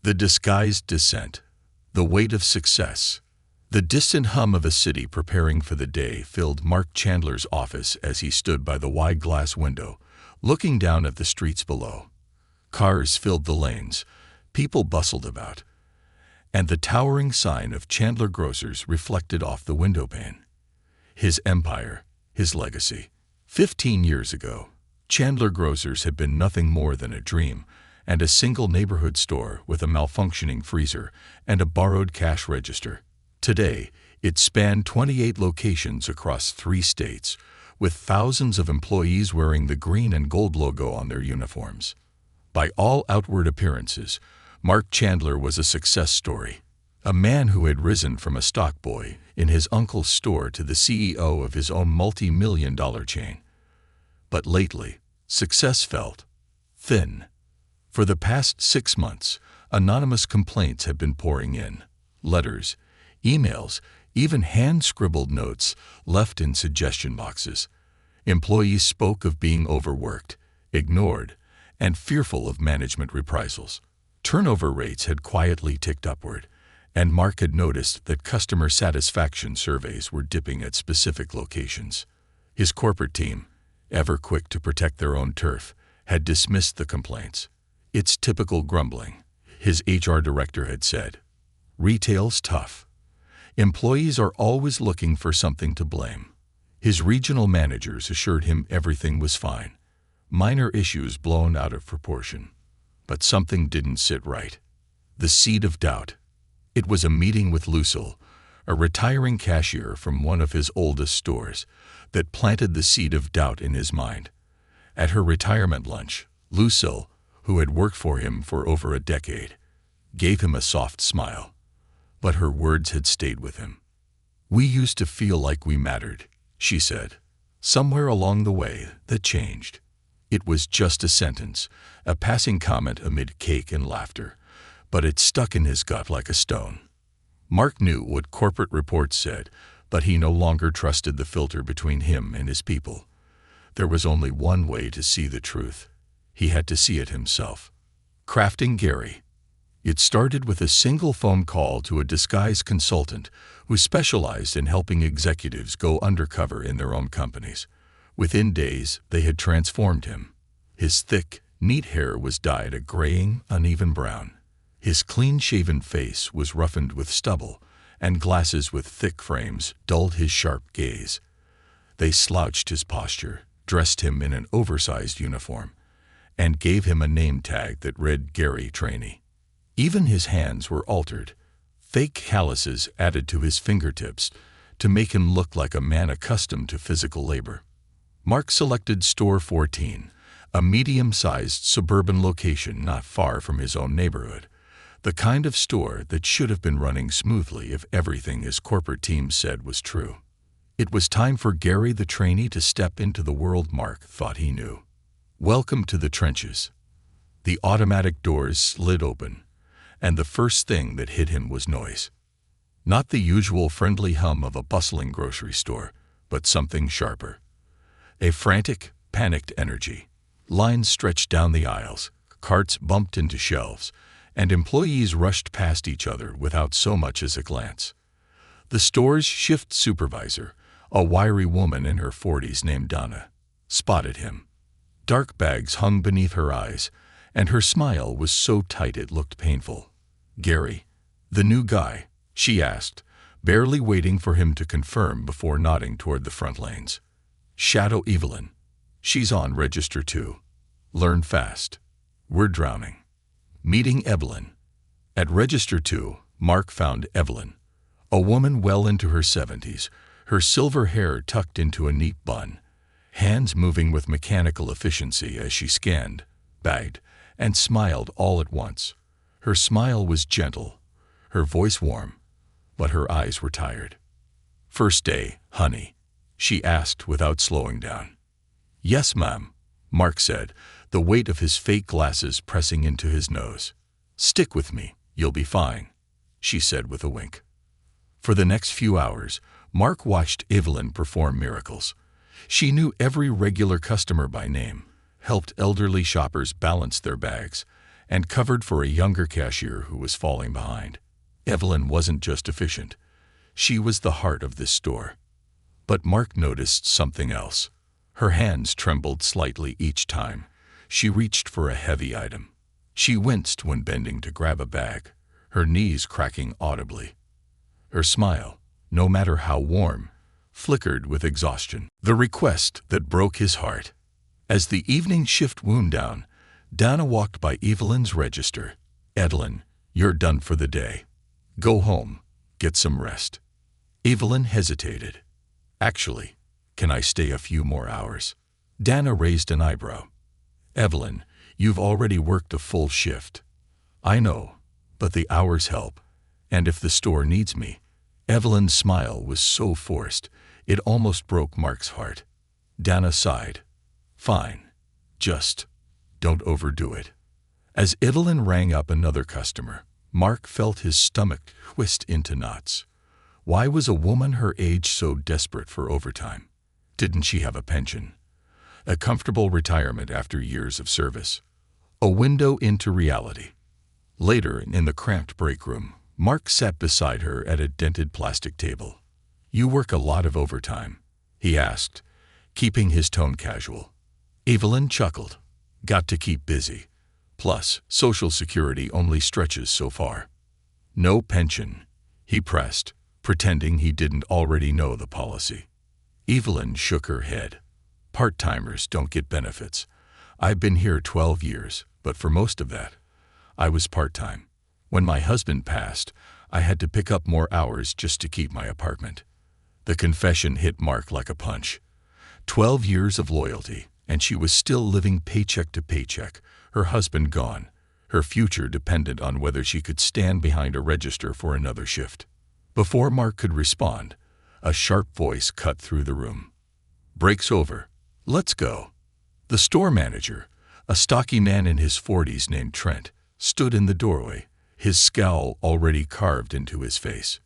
The disguised descent. The weight of success. The distant hum of a city preparing for the day filled Mark Chandler's office as he stood by the wide glass window, looking down at the streets below. Cars filled the lanes, people bustled about, and the towering sign of Chandler Grocers reflected off the windowpane. His empire, his legacy. 15 years ago, Chandler Grocers had been nothing more than a dream, and a single neighborhood store with a malfunctioning freezer and a borrowed cash register. Today, it spanned 28 locations across 3 states, with thousands of employees wearing the green and gold logo on their uniforms. By all outward appearances, Mark Chandler was a success story, a man who had risen from a stock boy in his uncle's store to the CEO of his own multi-million-dollar chain. But lately, success felt thin. For the past 6 months, anonymous complaints have been pouring in. Letters, emails, even hand-scribbled notes left in suggestion boxes. Employees spoke of being overworked, ignored, and fearful of management reprisals. Turnover rates had quietly ticked upward, and Mark had noticed that customer satisfaction surveys were dipping at specific locations. His corporate team, ever quick to protect their own turf, had dismissed the complaints. It's typical grumbling, his HR director had said. Retail's tough. Employees are always looking for something to blame. His regional managers assured him everything was fine. Minor issues blown out of proportion. But something didn't sit right. The seed of doubt. It was a meeting with Lucille, a retiring cashier from one of his oldest stores, that planted the seed of doubt in his mind. At her retirement lunch, Lucille, who had worked for him for over a decade, gave him a soft smile. But her words had stayed with him. "We used to feel like we mattered," she said. Somewhere along the way, that changed. It was just a sentence, a passing comment amid cake and laughter, but it stuck in his gut like a stone. Mark knew what corporate reports said, but he no longer trusted the filter between him and his people. There was only one way to see the truth. He had to see it himself. Crafting Gary. It started with a single phone call to a disguised consultant who specialized in helping executives go undercover in their own companies. Within days, they had transformed him. His thick, neat hair was dyed a graying, uneven brown. His clean-shaven face was roughened with stubble, and glasses with thick frames dulled his sharp gaze. They slouched his posture, dressed him in an oversized uniform, and gave him a name tag that read Gary Trainee. Even his hands were altered, fake calluses added to his fingertips to make him look like a man accustomed to physical labor. Mark selected Store 14, a medium-sized suburban location not far from his own neighborhood, the kind of store that should have been running smoothly if everything his corporate team said was true. It was time for Gary the trainee to step into the world Mark thought he knew. Welcome to the trenches. The automatic doors slid open, and the first thing that hit him was noise. Not the usual friendly hum of a bustling grocery store, but something sharper. A frantic, panicked energy. Lines stretched down the aisles, carts bumped into shelves, and employees rushed past each other without so much as a glance. The store's shift supervisor, a wiry woman in her 40s named Donna, spotted him. Dark bags hung beneath her eyes, and her smile was so tight it looked painful. "Gary, the new guy?" she asked, barely waiting for him to confirm before nodding toward the front lanes. "Shadow Evelyn. She's on Register 2. Learn fast. We're drowning." Meeting Evelyn. At Register 2, Mark found Evelyn, a woman well into her 70s, her silver hair tucked into a neat bun, hands moving with mechanical efficiency as she scanned, bagged, and smiled all at once. Her smile was gentle, her voice warm, but her eyes were tired. "First day, honey?" she asked without slowing down. "Yes, ma'am," Mark said, the weight of his fake glasses pressing into his nose. "Stick with me, you'll be fine," she said with a wink. For the next few hours, Mark watched Evelyn perform miracles. She knew every regular customer by name, helped elderly shoppers balance their bags, and covered for a younger cashier who was falling behind. Evelyn wasn't just efficient. She was the heart of this store. But Mark noticed something else. Her hands trembled slightly each time she reached for a heavy item. She winced when bending to grab a bag, her knees cracking audibly. Her smile, no matter how warm, flickered with exhaustion. The request that broke his heart. As the evening shift wound down, Dana walked by Evelyn's register. "Evelyn, you're done for the day. Go home, get some rest." Evelyn hesitated. "Actually, can I stay a few more hours?" Dana raised an eyebrow. "Evelyn, you've already worked a full shift." "I know, but the hours help. And if the store needs me." Evelyn's smile was so forced, it almost broke Mark's heart. Dana sighed. "Fine. Just don't overdo it." As Evelyn rang up another customer, Mark felt his stomach twist into knots. Why was a woman her age so desperate for overtime? Didn't she have a pension? A comfortable retirement after years of service? A window into reality? Later, in the cramped break room, Mark sat beside her at a dented plastic table. "You work a lot of overtime?" he asked, keeping his tone casual. Evelyn chuckled. "Got to keep busy. Plus, Social Security only stretches so far." "No pension," he pressed, pretending he didn't already know the policy. Evelyn shook her head. "Part-timers don't get benefits. I've been here 12 years, but for most of that, I was part-time. When my husband passed, I had to pick up more hours just to keep my apartment." The confession hit Mark like a punch. 12 years of loyalty, and she was still living paycheck to paycheck, her husband gone, her future dependent on whether she could stand behind a register for another shift. Before Mark could respond, a sharp voice cut through the room. "Break's over. Let's go." The store manager, a stocky man in his 40s named Trent, stood in the doorway, his scowl already carved into his face.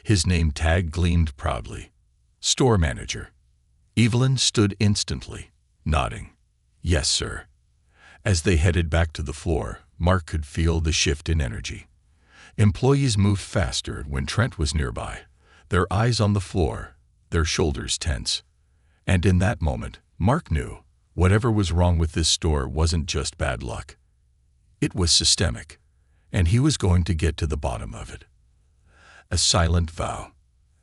His name tag gleamed proudly. "Store manager." Evelyn stood instantly, nodding. "Yes, sir." As they headed back to the floor, Mark could feel the shift in energy. Employees moved faster when Trent was nearby, their eyes on the floor, their shoulders tense. And in that moment, Mark knew whatever was wrong with this store wasn't just bad luck. It was systemic, and he was going to get to the bottom of it. A silent vow.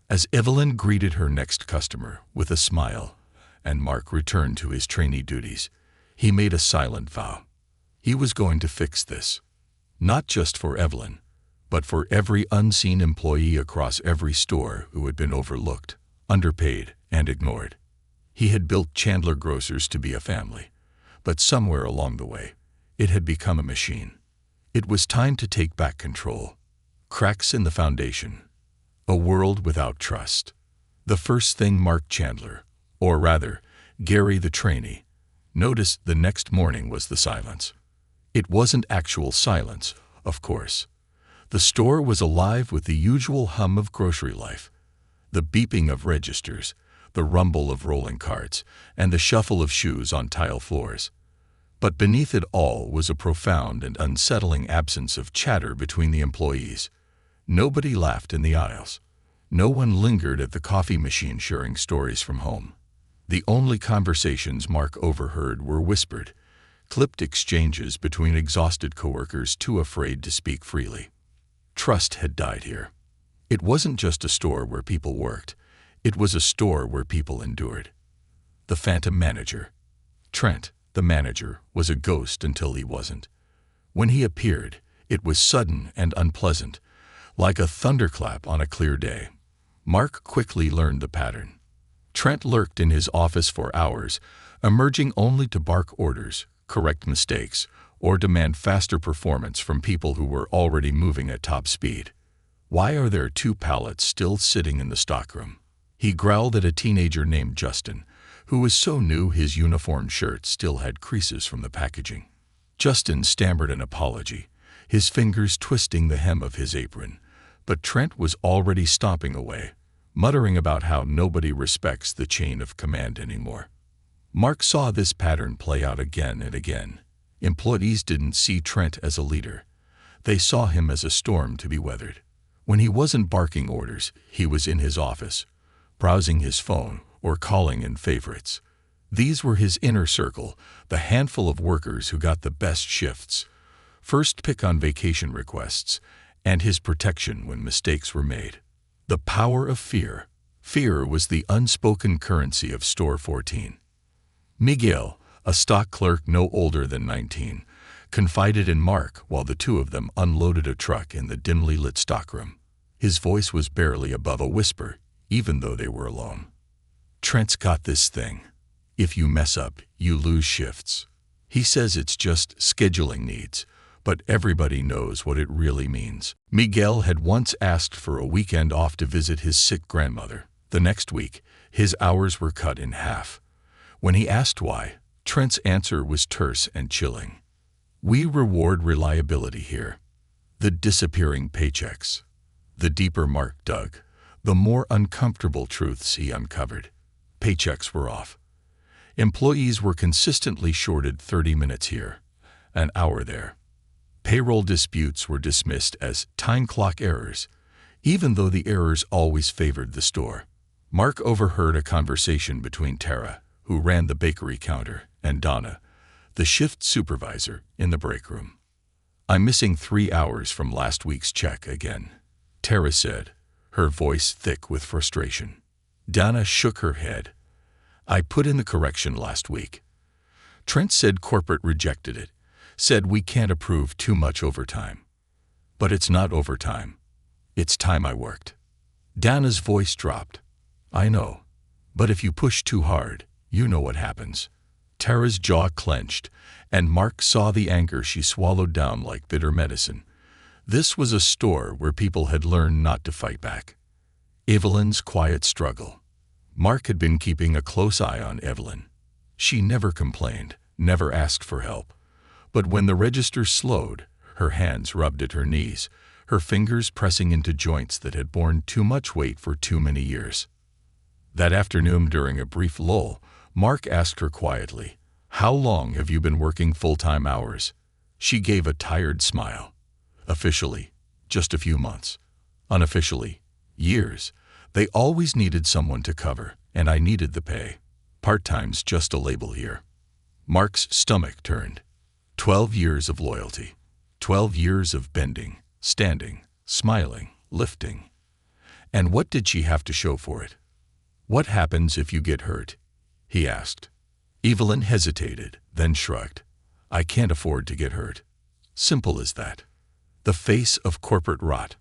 As Evelyn greeted her next customer with a smile, and Mark returned to his trainee duties, he made a silent vow. He was going to fix this. Not just for Evelyn, but for every unseen employee across every store who had been overlooked, underpaid, and ignored. He had built Chandler Grocers to be a family, but somewhere along the way, it had become a machine. It was time to take back control. Cracks in the foundation. A world without trust. The first thing Mark Chandler, or rather, Gary the trainee, noticed the next morning was the silence. It wasn't actual silence, of course. The store was alive with the usual hum of grocery life. The beeping of registers, the rumble of rolling carts, and the shuffle of shoes on tile floors. But beneath it all was a profound and unsettling absence of chatter between the employees. Nobody laughed in the aisles. No one lingered at the coffee machine sharing stories from home. The only conversations Mark overheard were whispered, clipped exchanges between exhausted coworkers too afraid to speak freely. Trust had died here. It wasn't just a store where people worked. It was a store where people endured. The phantom manager. Trent, the manager, was a ghost until he wasn't. When he appeared, it was sudden and unpleasant, like a thunderclap on a clear day. Mark quickly learned the pattern. Trent lurked in his office for hours, emerging only to bark orders, correct mistakes, or demand faster performance from people who were already moving at top speed. "Why are there 2 pallets still sitting in the stockroom?" He growled at a teenager named Justin, who was so new his uniform shirt still had creases from the packaging. Justin stammered an apology, his fingers twisting the hem of his apron, but Trent was already stomping away, muttering about how nobody respects the chain of command anymore. Mark saw this pattern play out again and again. Employees didn't see Trent as a leader. They saw him as a storm to be weathered. When he wasn't barking orders, he was in his office, browsing his phone or calling in favorites. These were his inner circle, the handful of workers who got the best shifts, first pick on vacation requests, and his protection when mistakes were made. The power of fear. Fear was the unspoken currency of Store 14. Miguel, a stock clerk no older than 19, confided in Mark while the two of them unloaded a truck in the dimly lit stockroom. His voice was barely above a whisper, even though they were alone. "Trent's got this thing. If you mess up, you lose shifts. He says it's just scheduling needs, but everybody knows what it really means." Miguel had once asked for a weekend off to visit his sick grandmother. The next week, his hours were cut in half. When he asked why, Trent's answer was terse and chilling. "We reward reliability here." The disappearing paychecks. The deeper Mark dug, the more uncomfortable truths he uncovered. Paychecks were off. Employees were consistently shorted 30 minutes here, an hour there. Payroll disputes were dismissed as time clock errors, even though the errors always favored the store. Mark overheard a conversation between Tara, who ran the bakery counter, and Donna, the shift supervisor, in the break room. "I'm missing 3 hours from last week's check again," Tara said, her voice thick with frustration. Donna shook her head. "I put in the correction last week. Trent said corporate rejected it, said we can't approve too much overtime. But it's not overtime. It's time I worked." Donna's voice dropped. "I know. But if you push too hard, you know what happens." Tara's jaw clenched, and Mark saw the anger she swallowed down like bitter medicine. This was a store where people had learned not to fight back. Evelyn's quiet struggle. Mark had been keeping a close eye on Evelyn. She never complained, never asked for help. But when the register slowed, her hands rubbed at her knees, her fingers pressing into joints that had borne too much weight for too many years. That afternoon, during a brief lull, Mark asked her quietly, "How long have you been working full-time hours?" She gave a tired smile. "Officially, just a few months. Unofficially, years. They always needed someone to cover, and I needed the pay. Part-time's just a label here." Mark's stomach turned. 12 years of loyalty. 12 years of bending, standing, smiling, lifting. And what did she have to show for it? "What happens if you get hurt?" he asked. Evelyn hesitated, then shrugged. "I can't afford to get hurt." Simple as that. The face of corporate rot.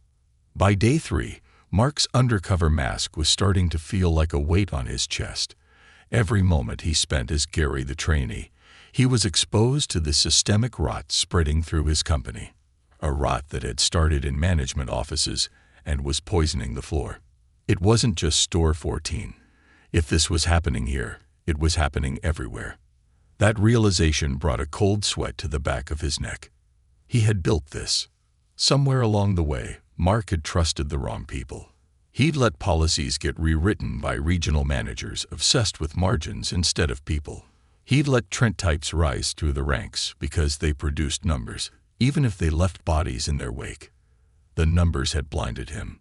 By day 3, Mark's undercover mask was starting to feel like a weight on his chest. Every moment he spent as Gary the trainee, he was exposed to the systemic rot spreading through his company. A rot that had started in management offices and was poisoning the floor. It wasn't just Store 14. If this was happening here, it was happening everywhere. That realization brought a cold sweat to the back of his neck. He had built this. Somewhere along the way, Mark had trusted the wrong people. He'd let policies get rewritten by regional managers obsessed with margins instead of people. He'd let Trent types rise through the ranks because they produced numbers, even if they left bodies in their wake. The numbers had blinded him.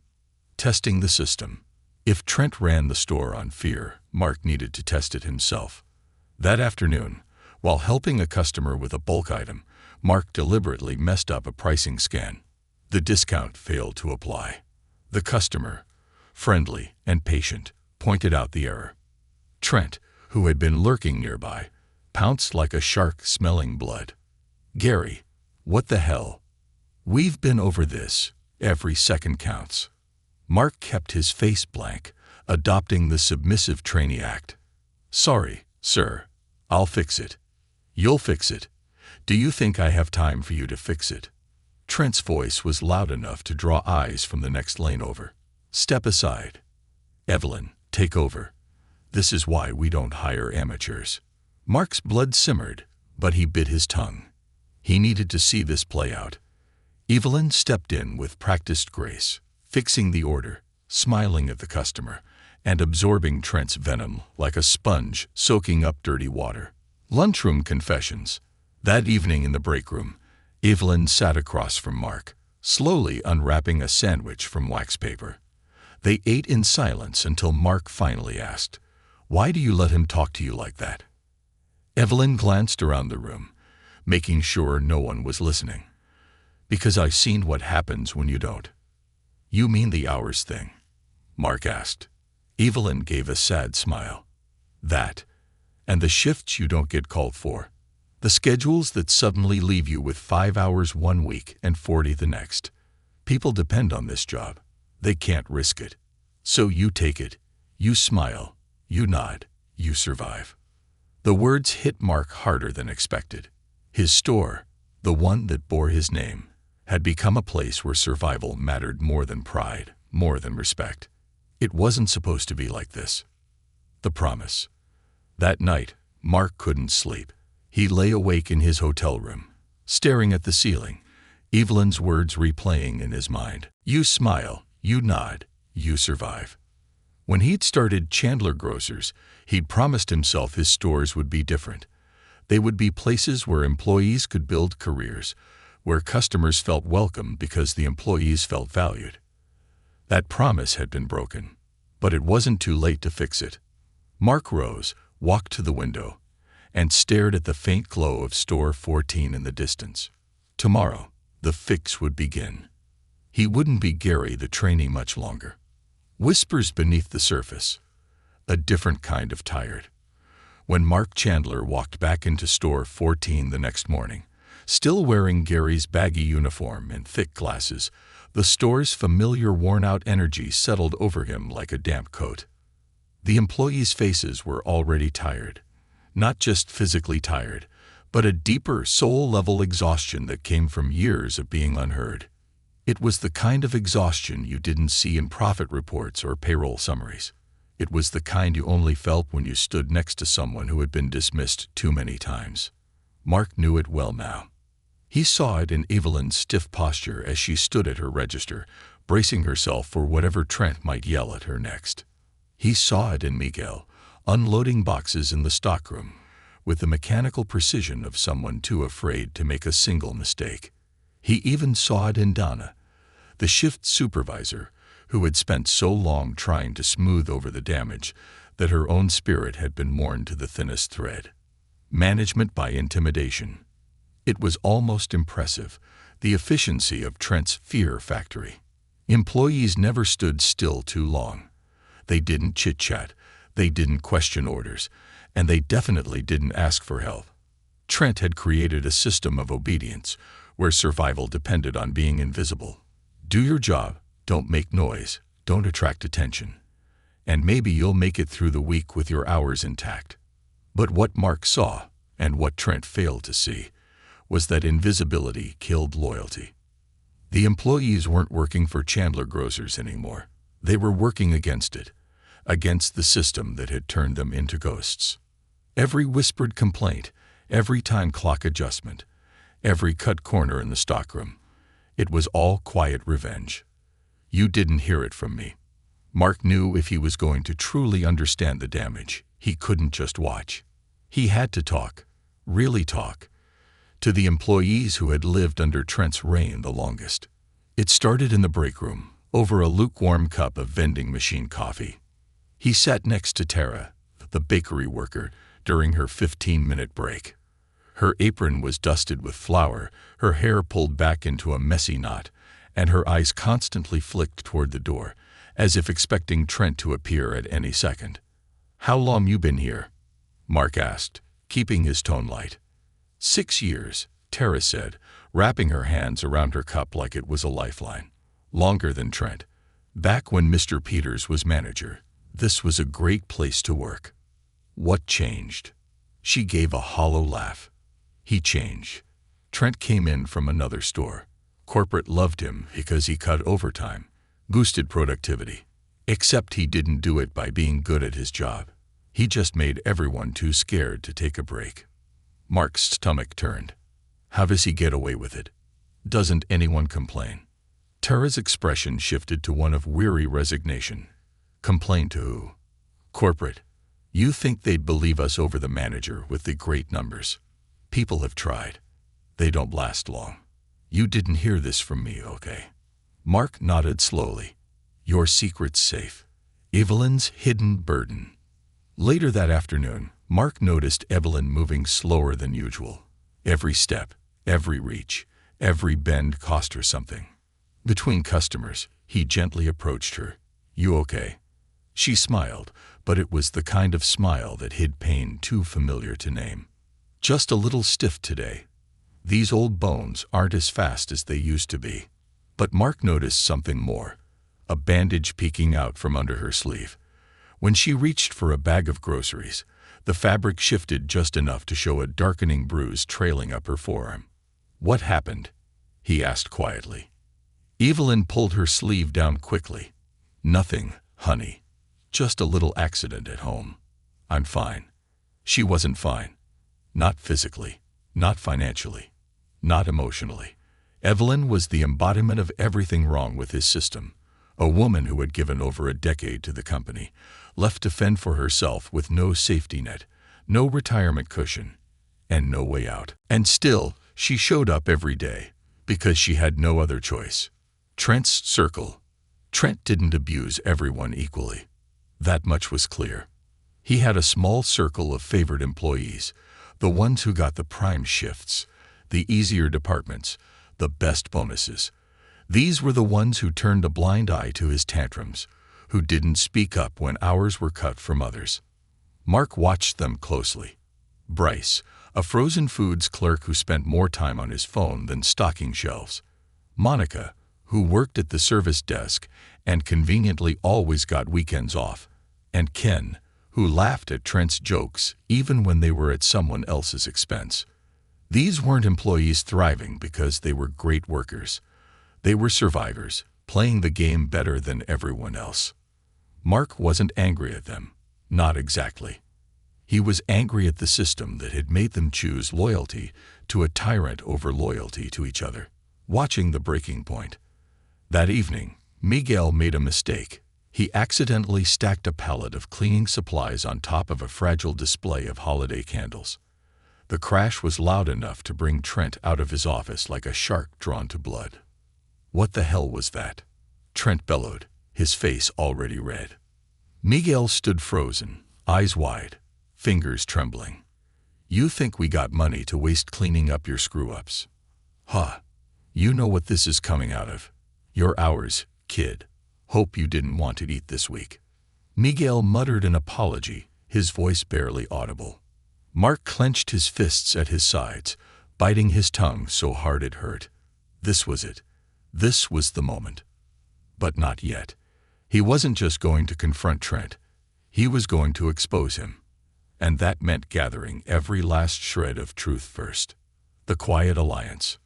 Testing the system. If Trent ran the store on fear, Mark needed to test it himself. That afternoon, while helping a customer with a bulk item, Mark deliberately messed up a pricing scan. The discount failed to apply. The customer, friendly and patient, pointed out the error. Trent, who had been lurking nearby, pounced like a shark smelling blood. "Gary, what the hell? We've been over this. Every second counts." Mark kept his face blank, adopting the submissive trainee act. "Sorry, sir. I'll fix it." "You'll fix it. Do you think I have time for you to fix it?" Trent's voice was loud enough to draw eyes from the next lane over. "Step aside. Evelyn, take over. This is why we don't hire amateurs." Mark's blood simmered, but he bit his tongue. He needed to see this play out. Evelyn stepped in with practiced grace, fixing the order, smiling at the customer, and absorbing Trent's venom like a sponge soaking up dirty water. Lunchroom confessions. That evening in the break room, Evelyn sat across from Mark, slowly unwrapping a sandwich from wax paper. They ate in silence until Mark finally asked, "Why do you let him talk to you like that?" Evelyn glanced around the room, making sure no one was listening. "Because I've seen what happens when you don't." "You mean the hours thing?" Mark asked. Evelyn gave a sad smile. "That, and the shifts you don't get called for. The schedules that suddenly leave you with 5 hours one week and 40 the next. People depend on this job. They can't risk it. So you take it. You smile. You nod. You survive." The words hit Mark harder than expected. His store, the one that bore his name, had become a place where survival mattered more than pride, more than respect. It wasn't supposed to be like this. The promise. That night, Mark couldn't sleep. He lay awake in his hotel room, staring at the ceiling, Evelyn's words replaying in his mind. You smile, you nod, you survive. When he'd started Chandler Grocers, he'd promised himself his stores would be different. They would be places where employees could build careers, where customers felt welcome because the employees felt valued. That promise had been broken, but it wasn't too late to fix it. Mark rose, walked to the window, and stared at the faint glow of Store 14 in the distance. Tomorrow, the fix would begin. He wouldn't be Gary the trainee much longer. Whispers beneath the surface. A different kind of tired. When Mark Chandler walked back into Store 14 the next morning, still wearing Gary's baggy uniform and thick glasses, the store's familiar worn-out energy settled over him like a damp coat. The employees' faces were already tired. Not just physically tired, but a deeper soul-level exhaustion that came from years of being unheard. It was the kind of exhaustion you didn't see in profit reports or payroll summaries. It was the kind you only felt when you stood next to someone who had been dismissed too many times. Mark knew it well now. He saw it in Evelyn's stiff posture as she stood at her register, bracing herself for whatever Trent might yell at her next. He saw it in Miguel, unloading boxes in the stockroom, with the mechanical precision of someone too afraid to make a single mistake. He even saw it in Donna, the shift supervisor, who had spent so long trying to smooth over the damage that her own spirit had been worn to the thinnest thread. Management by intimidation. It was almost impressive, the efficiency of Trent's fear factory. Employees never stood still too long. They didn't chit-chat, they didn't question orders, and they definitely didn't ask for help. Trent had created a system of obedience where survival depended on being invisible. Do your job, don't make noise, don't attract attention, and maybe you'll make it through the week with your hours intact. But what Mark saw, and what Trent failed to see, was that invisibility killed loyalty. The employees weren't working for Chandler Grocers anymore. They were working against it, against the system that had turned them into ghosts. Every whispered complaint, every time clock adjustment, every cut corner in the stockroom, it was all quiet revenge. You didn't hear it from me. Mark knew if he was going to truly understand the damage, he couldn't just watch. He had to talk, really talk, to the employees who had lived under Trent's reign the longest. It started in the break room, over a lukewarm cup of vending machine coffee. He sat next to Tara, the bakery worker, during her 15-minute break. Her apron was dusted with flour, her hair pulled back into a messy knot, and her eyes constantly flicked toward the door, as if expecting Trent to appear at any second. "How long you been here?" Mark asked, keeping his tone light. 6 years, Tara said, wrapping her hands around her cup like it was a lifeline. Longer than Trent. Back when Mr. Peters was manager, this was a great place to work. What changed? She gave a hollow laugh. He changed. Trent came in from another store. Corporate loved him because he cut overtime, boosted productivity. Except he didn't do it by being good at his job. He just made everyone too scared to take a break. Mark's stomach turned. How does he get away with it? Doesn't anyone complain? Tara's expression shifted to one of weary resignation. Complain to who? Corporate. You think they'd believe us over the manager with the great numbers? People have tried. They don't last long. You didn't hear this from me, okay? Mark nodded slowly. Your secret's safe. Evelyn's hidden burden. Later that afternoon, Mark noticed Evelyn moving slower than usual. Every step, every reach, every bend cost her something. Between customers, he gently approached her. You okay? She smiled, but it was the kind of smile that hid pain too familiar to name. Just a little stiff today. These old bones aren't as fast as they used to be. But Mark noticed something more. A bandage peeking out from under her sleeve. When she reached for a bag of groceries, the fabric shifted just enough to show a darkening bruise trailing up her forearm. What happened? He asked quietly. Evelyn pulled her sleeve down quickly. Nothing, honey. Just a little accident at home. I'm fine. She wasn't fine. Not physically, not financially, not emotionally. Evelyn was the embodiment of everything wrong with his system. A woman who had given over a decade to the company, left to fend for herself with no safety net, no retirement cushion, and no way out. And still, she showed up every day, because she had no other choice. Trent's circle. Trent didn't abuse everyone equally. That much was clear. He had a small circle of favored employees, the ones who got the prime shifts, the easier departments, the best bonuses. These were the ones who turned a blind eye to his tantrums, who didn't speak up when hours were cut from others. Mark watched them closely. Bryce, a frozen foods clerk who spent more time on his phone than stocking shelves. Monica, who worked at the service desk and conveniently always got weekends off. And Ken, who laughed at Trent's jokes even when they were at someone else's expense. These weren't employees thriving because they were great workers. They were survivors, playing the game better than everyone else. Mark wasn't angry at them. Not exactly. He was angry at the system that had made them choose loyalty to a tyrant over loyalty to each other. Watching the breaking point. That evening, Miguel made a mistake. He accidentally stacked a pallet of cleaning supplies on top of a fragile display of holiday candles. The crash was loud enough to bring Trent out of his office like a shark drawn to blood. What the hell was that? Trent bellowed, his face already red. Miguel stood frozen, eyes wide, fingers trembling. You think we got money to waste cleaning up your screw-ups? Huh. You know what this is coming out of. Your hours, kid. Hope you didn't want to eat this week. Miguel muttered an apology, his voice barely audible. Mark clenched his fists at his sides, biting his tongue so hard it hurt. This was it. This was the moment. But not yet. He wasn't just going to confront Trent. He was going to expose him. And that meant gathering every last shred of truth first. The quiet alliance.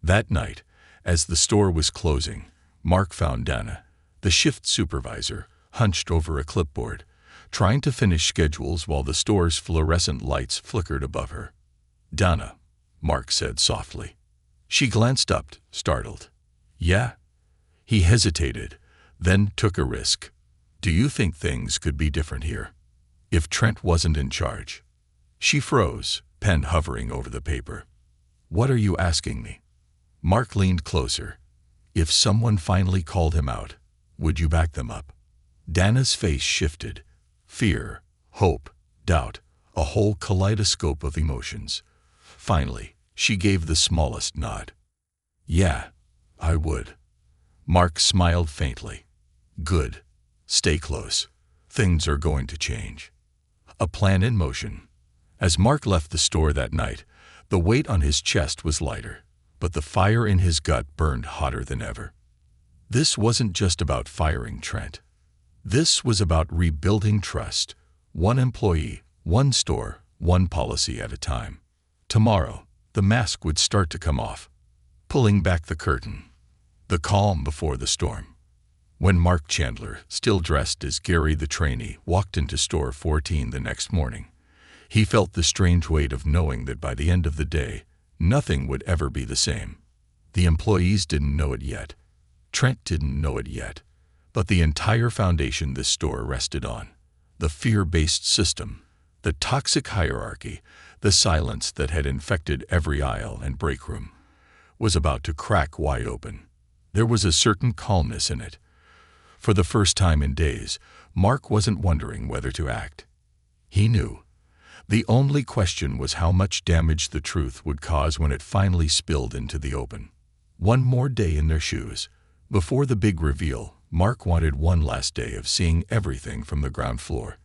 That night, as the store was closing, Mark found Dana, the shift supervisor, hunched over a clipboard, trying to finish schedules while the store's fluorescent lights flickered above her. Dana, Mark said softly. She glanced up, startled. Yeah? He hesitated, then took a risk. Do you think things could be different here? If Trent wasn't in charge? She froze, pen hovering over the paper. What are you asking me? Mark leaned closer. If someone finally called him out, would you back them up? Dana's face shifted. Fear, hope, doubt, a whole kaleidoscope of emotions. Finally, she gave the smallest nod. Yeah, I would. Mark smiled faintly. Good. Stay close. Things are going to change. A plan in motion. As Mark left the store that night, the weight on his chest was lighter, but the fire in his gut burned hotter than ever. This wasn't just about firing Trent. This was about rebuilding trust, one employee, one store, one policy at a time. Tomorrow, the mask would start to come off, pulling back the curtain. The calm before the storm. When Mark Chandler, still dressed as Gary the trainee, walked into store 14 the next morning, he felt the strange weight of knowing that by the end of the day, nothing would ever be the same. The employees didn't know it yet. Trent didn't know it yet. But the entire foundation this store rested on, the fear-based system, The toxic hierarchy, the silence that had infected every aisle and break room, was about to crack wide open. There was a certain calmness in it. For the first time in days, Mark wasn't wondering whether to act. He knew. The only question was how much damage the truth would cause when it finally spilled into the open. One more day in their shoes. Before the big reveal, Mark wanted one last day of seeing everything from the ground floor.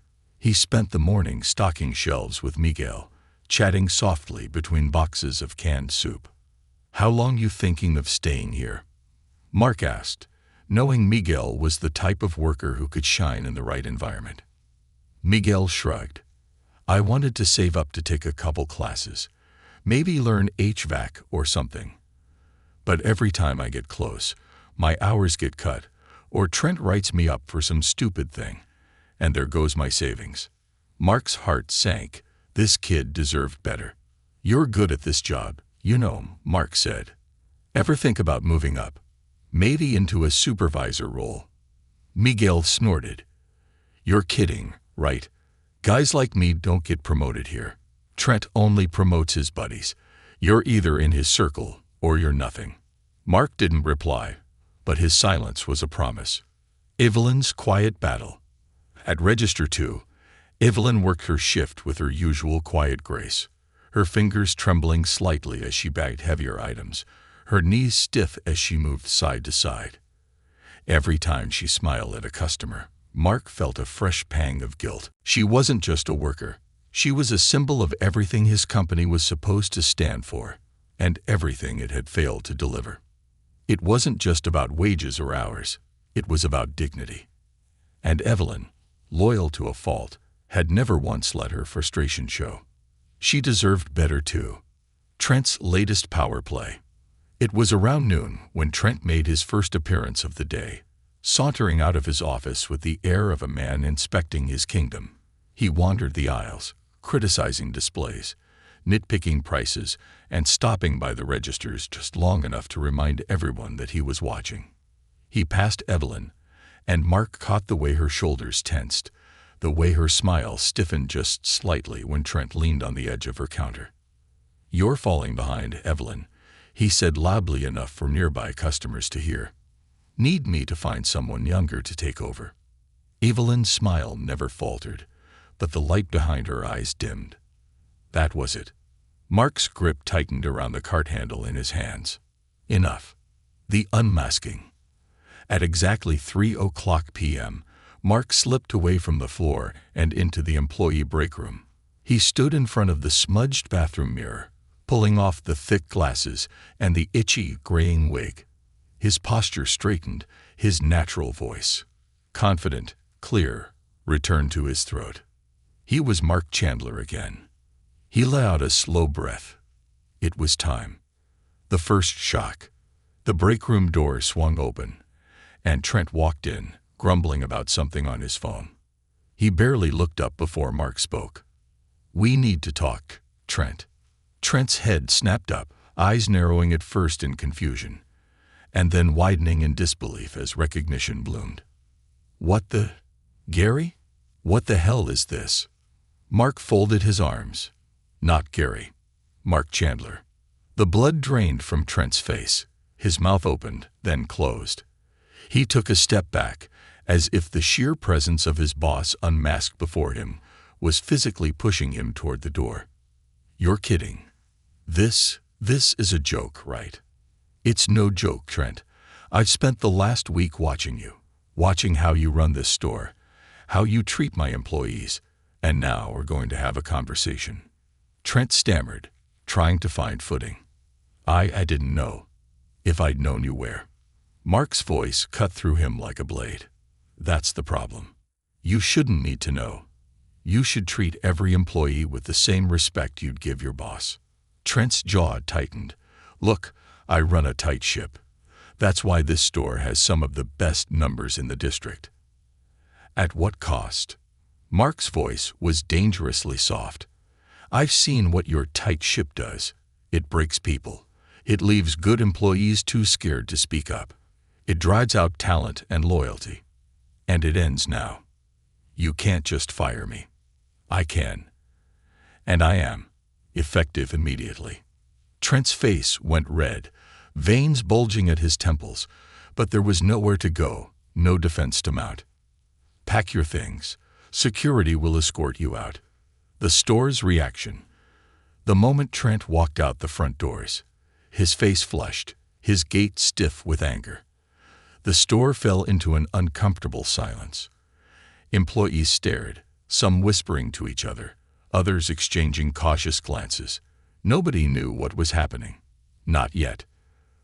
He spent the morning stocking shelves with Miguel, chatting softly between boxes of canned soup. "How long you thinking of staying here?" Mark asked, knowing Miguel was the type of worker who could shine in the right environment. Miguel shrugged. "I wanted to save up to take a couple classes, maybe learn HVAC or something. But every time I get close, my hours get cut, or Trent writes me up for some stupid thing, and there goes my savings." Mark's heart sank. This kid deserved better. "You're good at this job, you know," Mark said. "Ever think about moving up? Maybe into a supervisor role?" Miguel snorted. "You're kidding, right? Guys like me don't get promoted here. Trent only promotes his buddies. You're either in his circle or you're nothing." Mark didn't reply, but his silence was a promise. Evelyn's quiet battle. At Register 2, Evelyn worked her shift with her usual quiet grace, her fingers trembling slightly as she bagged heavier items, her knees stiff as she moved side to side. Every time she smiled at a customer, Mark felt a fresh pang of guilt. She wasn't just a worker. She was a symbol of everything his company was supposed to stand for, and everything it had failed to deliver. It wasn't just about wages or hours. It was about dignity. And Evelyn, loyal to a fault, had never once let her frustration show. She deserved better too. Trent's latest power play. It was around noon when Trent made his first appearance of the day, sauntering out of his office with the air of a man inspecting his kingdom. He wandered the aisles, criticizing displays, nitpicking prices, and stopping by the registers just long enough to remind everyone that he was watching. He passed Evelyn, and Mark caught the way her shoulders tensed, the way her smile stiffened just slightly when Trent leaned on the edge of her counter. "You're falling behind, Evelyn," he said loudly enough for nearby customers to hear. "Need me to find someone younger to take over?" Evelyn's smile never faltered, but the light behind her eyes dimmed. That was it. Mark's grip tightened around the cart handle in his hands. Enough. The unmasking. At exactly 3:00 p.m., Mark slipped away from the floor and into the employee break room. He stood in front of the smudged bathroom mirror, pulling off the thick glasses and the itchy, graying wig. His posture straightened, his natural voice, confident, clear, returned to his throat. He was Mark Chandler again. He let out a slow breath. It was time. The first shock. The break room door swung open, and Trent walked in, grumbling about something on his phone. He barely looked up before Mark spoke. "We need to talk, Trent." Trent's head snapped up, eyes narrowing at first in confusion, and then widening in disbelief as recognition bloomed. "What the... Gary? What the hell is this?" Mark folded his arms. "Not Gary. Mark Chandler." The blood drained from Trent's face. His mouth opened, then closed. He took a step back, as if the sheer presence of his boss unmasked before him was physically pushing him toward the door. "You're kidding. This is a joke, right?" "It's no joke, Trent. I've spent the last week watching you, watching how you run this store, how you treat my employees, and now we're going to have a conversation." Trent stammered, trying to find footing. I didn't know. If I'd known you where." Mark's voice cut through him like a blade. "That's the problem. You shouldn't need to know. You should treat every employee with the same respect you'd give your boss." Trent's jaw tightened. "Look, I run a tight ship. That's why this store has some of the best numbers in the district." "At what cost?" Mark's voice was dangerously soft. "I've seen what your tight ship does. It breaks people. It leaves good employees too scared to speak up. It drives out talent and loyalty. And it ends now. You can't just fire me." "I can. And I am. Effective immediately. Trent's face went red, veins bulging at his temples, but there was nowhere to go, no defense to mount. Pack your things. Security will escort you out. The store's reaction. The moment Trent walked out the front doors, his face flushed, his gait stiff with anger. The store fell into an uncomfortable silence. Employees stared, some whispering to each other, others exchanging cautious glances. Nobody knew what was happening. Not yet.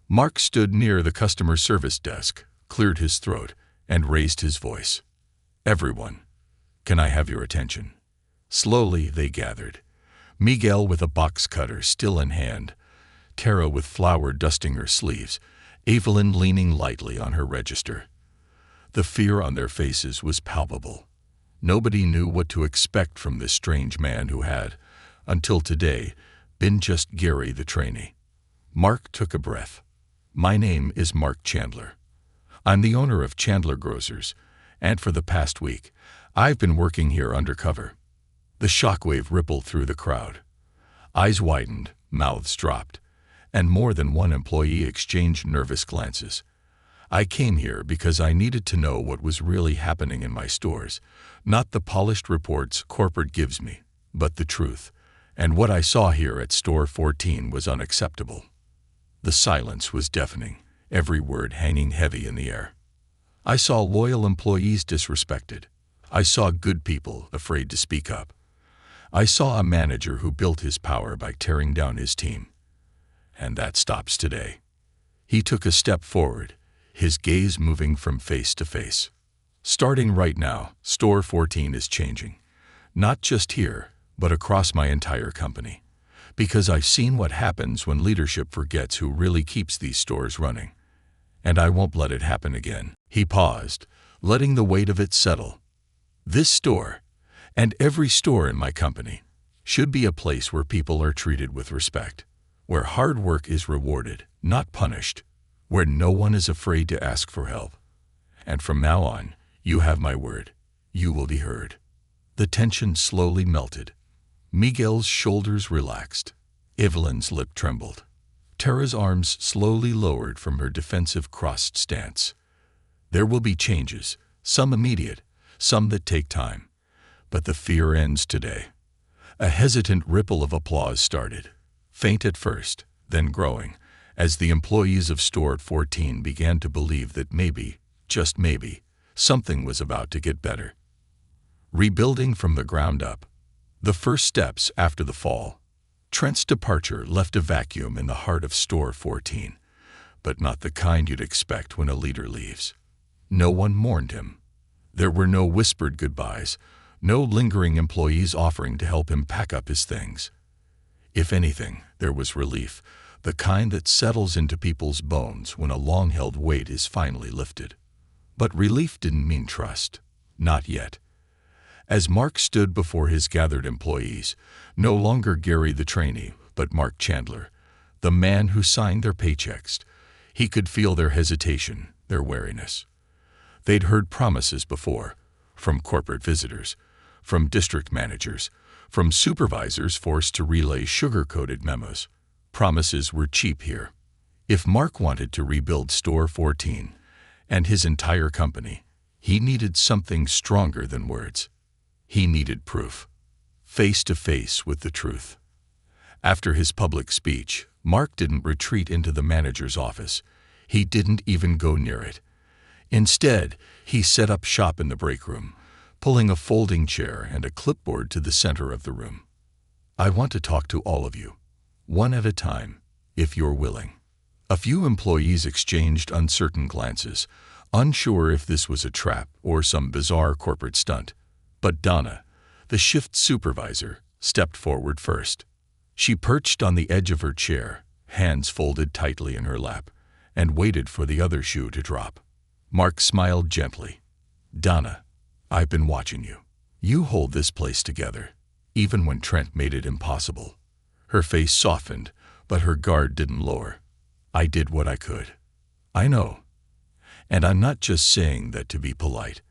Mark stood near the customer service desk, cleared his throat, and raised his voice. "Everyone, can I have your attention?" Slowly they gathered. Miguel with a box cutter still in hand, Tara with flour dusting her sleeves, Evelyn leaning lightly on her register. The fear on their faces was palpable. Nobody knew what to expect from this strange man who had, until today, been just Gary the trainee. Mark took a breath. "My name is Mark Chandler. I'm the owner of Chandler Grocers, and for the past week, I've been working here undercover." The shockwave rippled through the crowd. Eyes widened, mouths dropped, and more than one employee exchanged nervous glances. "I came here because I needed to know what was really happening in my stores, not the polished reports corporate gives me, but the truth. And what I saw here at Store 14 was unacceptable." The silence was deafening, every word hanging heavy in the air. "I saw loyal employees disrespected. I saw good people afraid to speak up. I saw a manager who built his power by tearing down his team. And that stops today." He took a step forward, his gaze moving from face to face. "Starting right now, Store 14 is changing. Not just here, but across my entire company. Because I've seen what happens when leadership forgets who really keeps these stores running. And I won't let it happen again." He paused, letting the weight of it settle. "This store, and every store in my company, should be a place where people are treated with respect, where hard work is rewarded, not punished, where no one is afraid to ask for help. And from now on, you have my word, you will be heard." The tension slowly melted. Miguel's shoulders relaxed. Evelyn's lip trembled. Tara's arms slowly lowered from her defensive crossed stance. "There will be changes, some immediate, some that take time. But the fear ends today." A hesitant ripple of applause started, faint at first, then growing, as the employees of Store 14 began to believe that maybe, just maybe, something was about to get better. Rebuilding from the ground up. The first steps after the fall. Trent's departure left a vacuum in the heart of Store 14, but not the kind you'd expect when a leader leaves. No one mourned him. There were no whispered goodbyes, no lingering employees offering to help him pack up his things. If anything, there was relief, the kind that settles into people's bones when a long-held weight is finally lifted. But relief didn't mean trust. Not yet. As Mark stood before his gathered employees, no longer Gary the trainee, but Mark Chandler, the man who signed their paychecks, he could feel their hesitation, their wariness. They'd heard promises before, from corporate visitors, from district managers, from supervisors forced to relay sugar-coated memos. Promises were cheap here. If Mark wanted to rebuild Store 14 and his entire company, he needed something stronger than words. He needed proof, face to face with the truth. After his public speech, Mark didn't retreat into the manager's office. He didn't even go near it. Instead, he set up shop in the break room, pulling a folding chair and a clipboard to the center of the room. "I want to talk to all of you, one at a time, if you're willing." A few employees exchanged uncertain glances, unsure if this was a trap or some bizarre corporate stunt. But Donna, the shift supervisor, stepped forward first. She perched on the edge of her chair, hands folded tightly in her lap, and waited for the other shoe to drop. Mark smiled gently. "Donna, I've been watching you. You hold this place together, even when Trent made it impossible." Her face softened, but her guard didn't lower. "I did what I could. I know. And I'm not just saying that to be polite.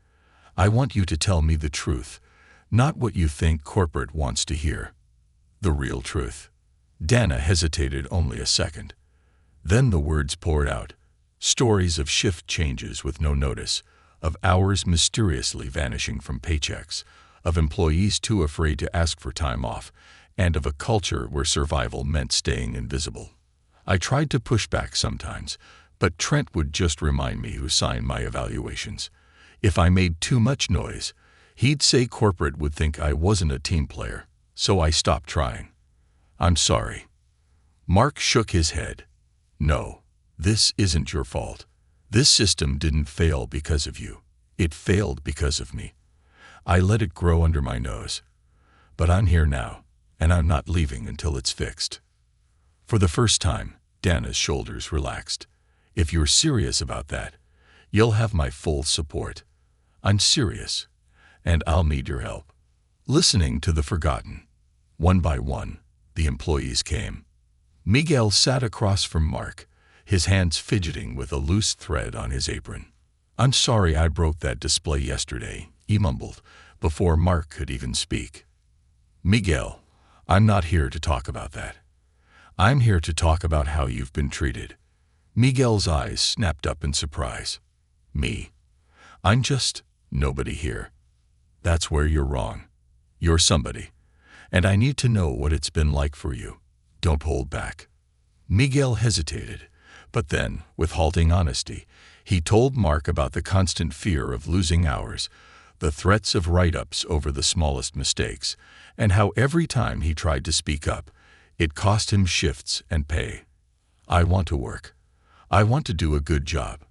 I want you to tell me the truth, not what you think corporate wants to hear." The real truth. Dana hesitated only a second. Then the words poured out. Stories of shift changes with no notice, of hours mysteriously vanishing from paychecks, of employees too afraid to ask for time off, and of a culture where survival meant staying invisible. I tried to push back sometimes, but Trent would just remind me who signed my evaluations. If I made too much noise, he'd say corporate would think I wasn't a team player, so I stopped trying. I'm sorry. Mark shook his head. No, this isn't your fault. This system didn't fail because of you. It failed because of me. I let it grow under my nose. But I'm here now, and I'm not leaving until it's fixed. For the first time, Dana's shoulders relaxed. If you're serious about that, you'll have my full support. I'm serious, and I'll need your help. Listening to the forgotten. One by one, the employees came. Miguel sat across from Mark, his hands fidgeting with a loose thread on his apron. I'm sorry I broke that display yesterday, he mumbled, before Mark could even speak. Miguel, I'm not here to talk about that. I'm here to talk about how you've been treated. Miguel's eyes snapped up in surprise. Me? I'm just nobody here. That's where you're wrong. You're somebody, and I need to know what it's been like for you. Don't hold back. Miguel hesitated, but then, with halting honesty, he told Mark about the constant fear of losing hours, the threats of write-ups over the smallest mistakes, and how every time he tried to speak up, it cost him shifts and pay. I want to work. I want to do a good job.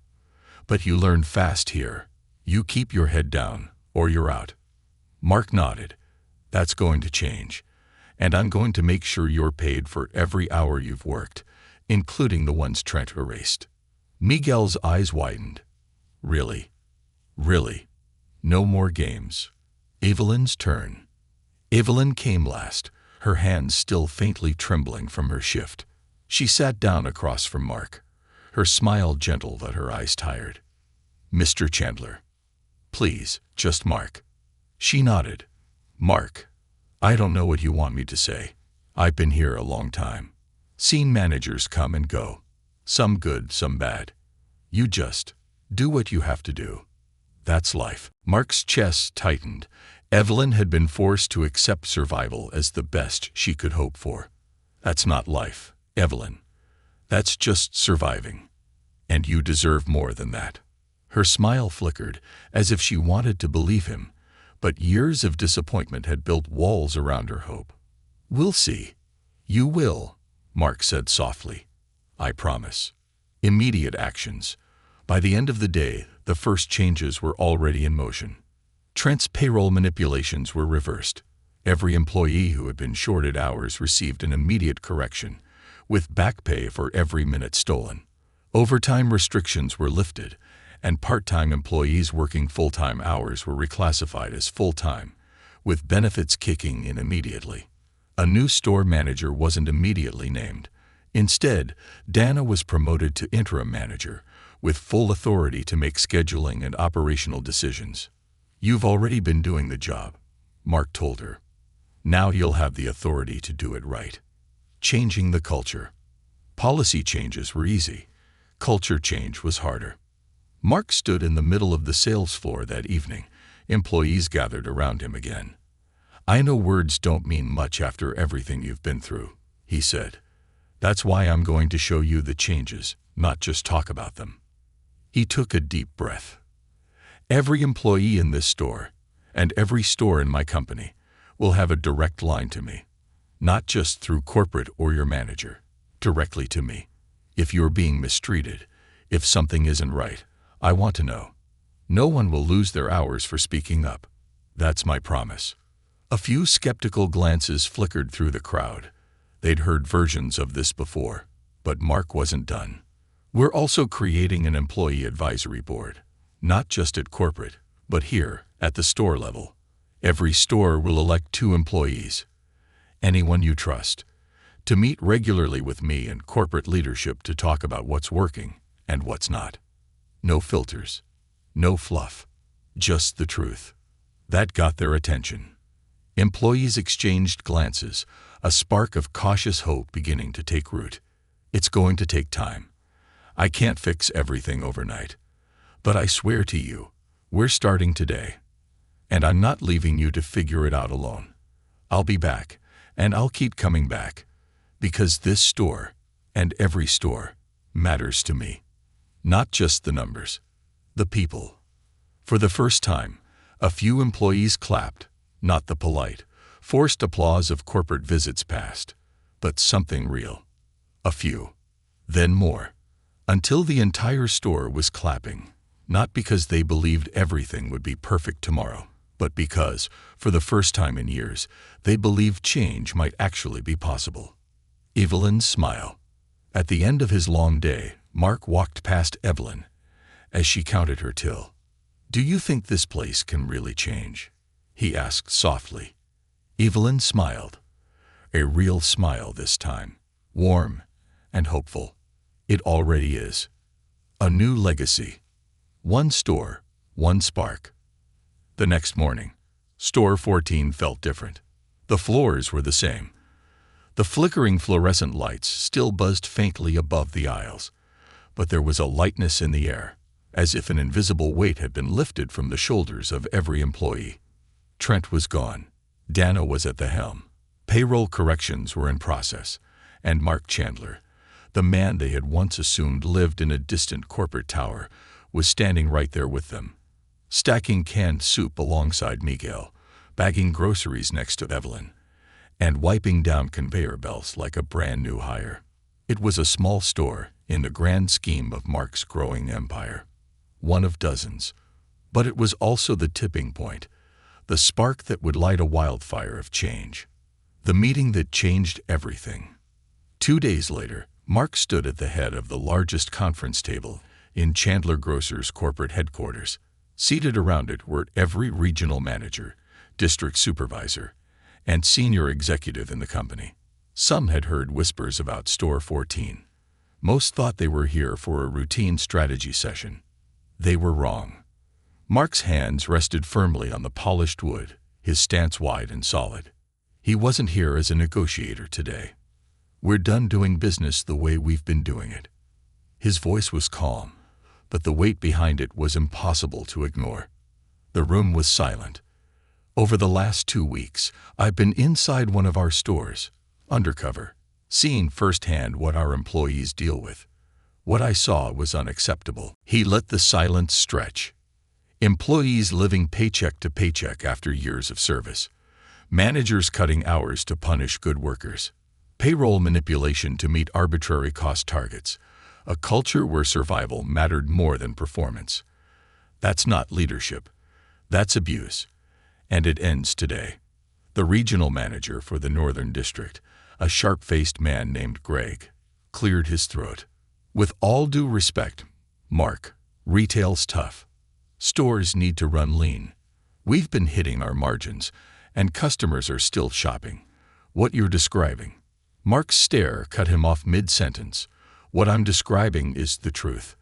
But you learn fast here. You keep your head down, or you're out. Mark nodded. That's going to change. And I'm going to make sure you're paid for every hour you've worked, including the ones Trent erased. Miguel's eyes widened. Really? Really? No more games. Evelyn's turn. Evelyn came last, her hands still faintly trembling from her shift. She sat down across from Mark, her smile gentle but her eyes tired. Mr. Chandler. Please, just Mark. She nodded. Mark. I don't know what you want me to say. I've been here a long time. Seen managers come and go. Some good, some bad. You just do what you have to do. That's life. Mark's chest tightened. Evelyn had been forced to accept survival as the best she could hope for. That's not life, Evelyn. That's just surviving. And you deserve more than that. Her smile flickered, as if she wanted to believe him, but years of disappointment had built walls around her hope. We'll see. You will, Mark said softly. I promise. Immediate actions. By the end of the day, the first changes were already in motion. Trent's payroll manipulations were reversed. Every employee who had been shorted hours received an immediate correction, with back pay for every minute stolen. Overtime restrictions were lifted, and part-time employees working full-time hours were reclassified as full-time, with benefits kicking in immediately. A new store manager wasn't immediately named. Instead, Dana was promoted to interim manager, with full authority to make scheduling and operational decisions. You've already been doing the job, Mark told her. Now you'll have the authority to do it right. Changing the culture. Policy changes were easy. Culture change was harder. Mark stood in the middle of the sales floor that evening. Employees gathered around him again. I know words don't mean much after everything you've been through, he said. That's why I'm going to show you the changes, not just talk about them. He took a deep breath. Every employee in this store, and every store in my company, will have a direct line to me. Not just through corporate or your manager, directly to me. If you're being mistreated, if something isn't right, I want to know. No one will lose their hours for speaking up. That's my promise. A few skeptical glances flickered through the crowd. They'd heard versions of this before, but Mark wasn't done. We're also creating an employee advisory board, not just at corporate, but here, at the store level. Every store will elect 2 employees, anyone you trust, to meet regularly with me and corporate leadership to talk about what's working and what's not. No filters, no fluff, just the truth. That got their attention. Employees exchanged glances, a spark of cautious hope beginning to take root. It's going to take time. I can't fix everything overnight. But I swear to you, we're starting today. And I'm not leaving you to figure it out alone. I'll be back, and I'll keep coming back. Because this store, and every store, matters to me. Not just the numbers, the people. For the first time, a few employees clapped, not the polite, forced applause of corporate visits past, but something real. A few. Then more. Until the entire store was clapping, not because they believed everything would be perfect tomorrow, but because, for the first time in years, they believed change might actually be possible. Evelyn's smile. At the end of his long day, Mark walked past Evelyn as she counted her till. "Do you think this place can really change?" he asked softly. Evelyn smiled. A real smile this time, warm and hopeful. It already is. A new legacy. One store, one spark. The next morning, Store 14 felt different. The floors were the same. The flickering fluorescent lights still buzzed faintly above the aisles, but there was a lightness in the air, as if an invisible weight had been lifted from the shoulders of every employee. Trent was gone. Dana was at the helm. Payroll corrections were in process, and Mark Chandler, the man they had once assumed lived in a distant corporate tower, was standing right there with them, stacking canned soup alongside Miguel, bagging groceries next to Evelyn, and wiping down conveyor belts like a brand new hire. It was a small store in the grand scheme of Mark's growing empire. One of dozens. But it was also the tipping point, the spark that would light a wildfire of change. The meeting that changed everything. 2 days later, Mark stood at the head of the largest conference table in Chandler Grocer's corporate headquarters. Seated around it were every regional manager, district supervisor, and senior executive in the company. Some had heard whispers about Store 14. Most thought they were here for a routine strategy session. They were wrong. Mark's hands rested firmly on the polished wood, his stance wide and solid. He wasn't here as a negotiator today. "We're done doing business the way we've been doing it." His voice was calm, but the weight behind it was impossible to ignore. The room was silent. Over the last 2 weeks, I've been inside one of our stores, undercover, seeing firsthand what our employees deal with. What I saw was unacceptable. He let the silence stretch. Employees living paycheck to paycheck after years of service. Managers cutting hours to punish good workers. Payroll manipulation to meet arbitrary cost targets. A culture where survival mattered more than performance. That's not leadership. That's abuse. And it ends today. The regional manager for the Northern District, a sharp-faced man named Greg, cleared his throat. "With all due respect, Mark, retail's tough. Stores need to run lean. We've been hitting our margins, and customers are still shopping. What you're describing..." Mark's stare cut him off mid-sentence. "What I'm describing is the truth.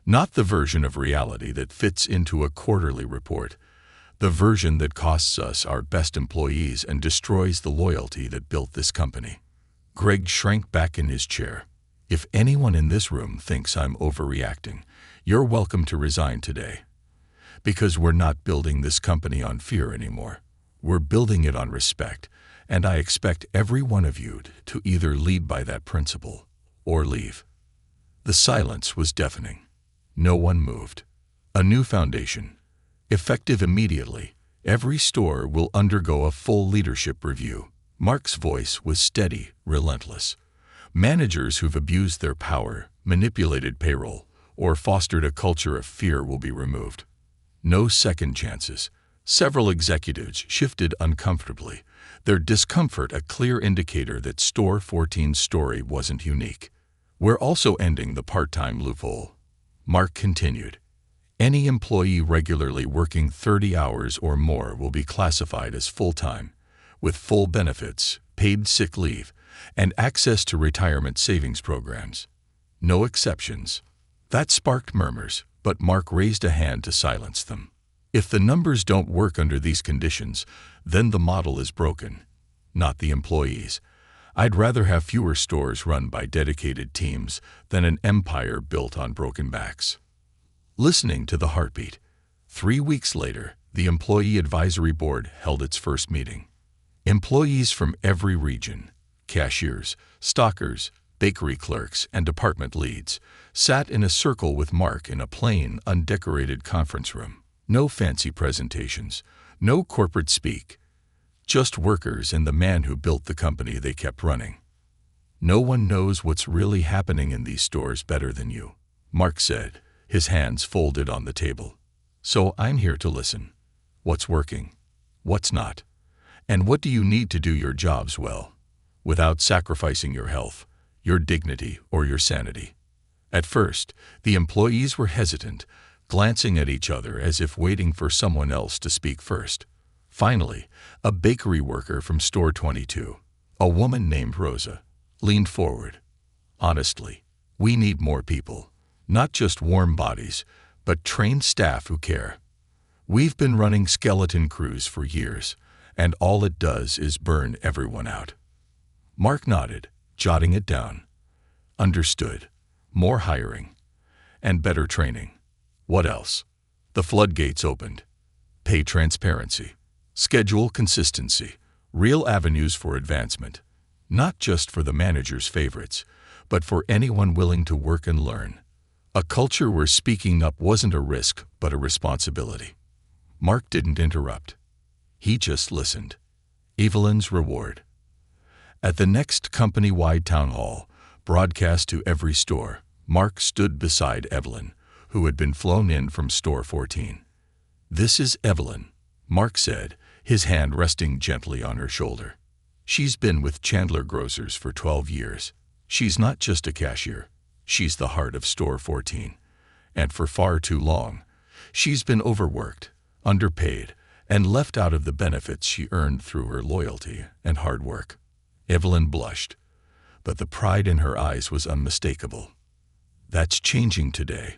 Not the version of reality that fits into a quarterly report. The version that costs us our best employees and destroys the loyalty that built this company." Greg shrank back in his chair. "If anyone in this room thinks I'm overreacting, you're welcome to resign today. Because we're not building this company on fear anymore. We're building it on respect, and I expect every one of you to either lead by that principle or leave." The silence was deafening. No one moved. A new foundation. Effective immediately, every store will undergo a full leadership review. Mark's voice was steady, relentless. Managers who've abused their power, manipulated payroll, or fostered a culture of fear will be removed. No second chances. Several executives shifted uncomfortably, their discomfort a clear indicator that Store 14's story wasn't unique. "We're also ending the part-time loophole," Mark continued. "Any employee regularly working 30 hours or more will be classified as full-time, with full benefits, paid sick leave, and access to retirement savings programs. No exceptions." That sparked murmurs, but Mark raised a hand to silence them. "If the numbers don't work under these conditions, then the model is broken. not the employees. I'd rather have fewer stores run by dedicated teams than an empire built on broken backs. Listening to the heartbeat. 3 weeks later, the Employee Advisory Board held its first meeting. Employees from every region, cashiers, stockers, bakery clerks, and department leads, sat in a circle with Mark in a plain, undecorated conference room. No fancy presentations, no corporate speak, just workers and the man who built the company they kept running. "No one knows what's really happening in these stores better than you," Mark said, his hands folded on the table. "So I'm here to listen. What's working? What's not? And what do you need to do your jobs well, without sacrificing your health, your dignity, or your sanity?" At first, the employees were hesitant, glancing at each other as if waiting for someone else to speak first. Finally, a bakery worker from store 22, a woman named Rosa, leaned forward. "Honestly, we need more people, not just warm bodies, but trained staff who care. We've been running skeleton crews for years, and all it does is burn everyone out." Mark nodded, jotting it down. "Understood. More hiring. And better training. What else?" The floodgates opened. "Pay transparency. Schedule consistency. Real avenues for advancement. Not just for the manager's favorites, but for anyone willing to work and learn. A culture where speaking up wasn't a risk, but a responsibility." Mark didn't interrupt. He just listened. Evelyn's reward. At the next company-wide town hall, broadcast to every store, Mark stood beside Evelyn, who had been flown in from store 14. "This is Evelyn," Mark said, his hand resting gently on her shoulder. "She's been with Chandler Grocers for 12 years. She's not just a cashier. She's the heart of store 14. And for far too long, she's been overworked, underpaid, and left out of the benefits she earned through her loyalty and hard work." Evelyn blushed, but the pride in her eyes was unmistakable. "That's changing today.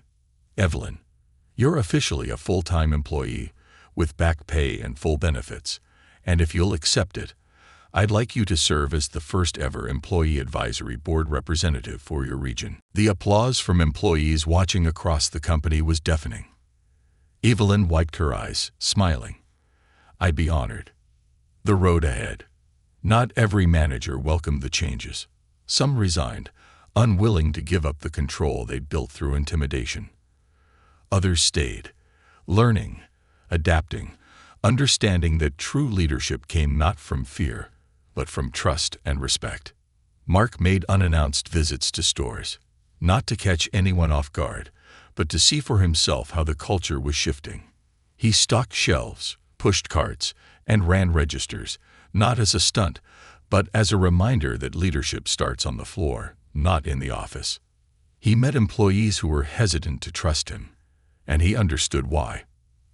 Evelyn, you're officially a full-time employee with back pay and full benefits, and if you'll accept it, I'd like you to serve as the first-ever Employee Advisory Board representative for your region." The applause from employees watching across the company was deafening. Evelyn wiped her eyes, smiling. "I'd be honored." The road ahead. Not every manager welcomed the changes. Some resigned, unwilling to give up the control they'd built through intimidation. Others stayed, learning, adapting, understanding that true leadership came not from fear, but from trust and respect. Mark made unannounced visits to stores, not to catch anyone off guard, but to see for himself how the culture was shifting. He stocked shelves, pushed carts, and ran registers, not as a stunt, but as a reminder that leadership starts on the floor, not in the office. He met employees who were hesitant to trust him, and he understood why.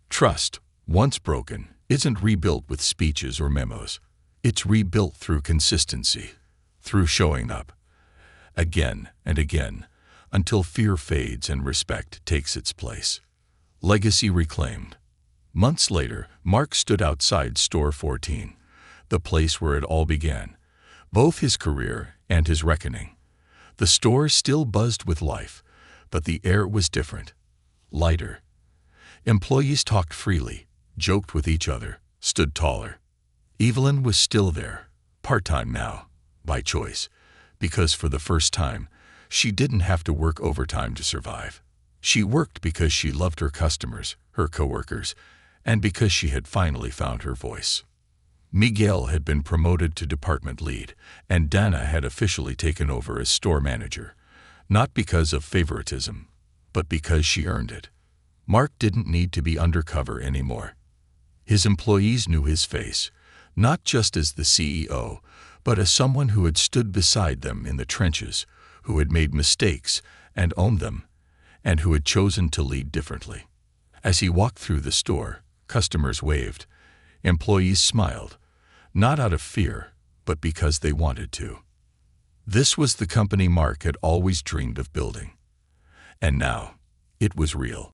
Trust, once broken, isn't rebuilt with speeches or memos. It's rebuilt through consistency, through showing up, again and again, until fear fades and respect takes its place. Legacy reclaimed. Months later, Mark stood outside store 14, the place where it all began, both his career and his reckoning. The store still buzzed with life, but the air was different, lighter. Employees talked freely, joked with each other, stood taller. Evelyn was still there, part-time now, by choice, because for the first time, she didn't have to work overtime to survive. She worked because she loved her customers, her coworkers, and because she had finally found her voice. Miguel had been promoted to department lead, and Dana had officially taken over as store manager, not because of favoritism, but because she earned it. Mark didn't need to be undercover anymore. His employees knew his face, not just as the CEO, but as someone who had stood beside them in the trenches, who had made mistakes and owned them, and who had chosen to lead differently. As he walked through the store, customers waved, employees smiled, not out of fear, but because they wanted to. This was the company Mark had always dreamed of building. And now, it was real.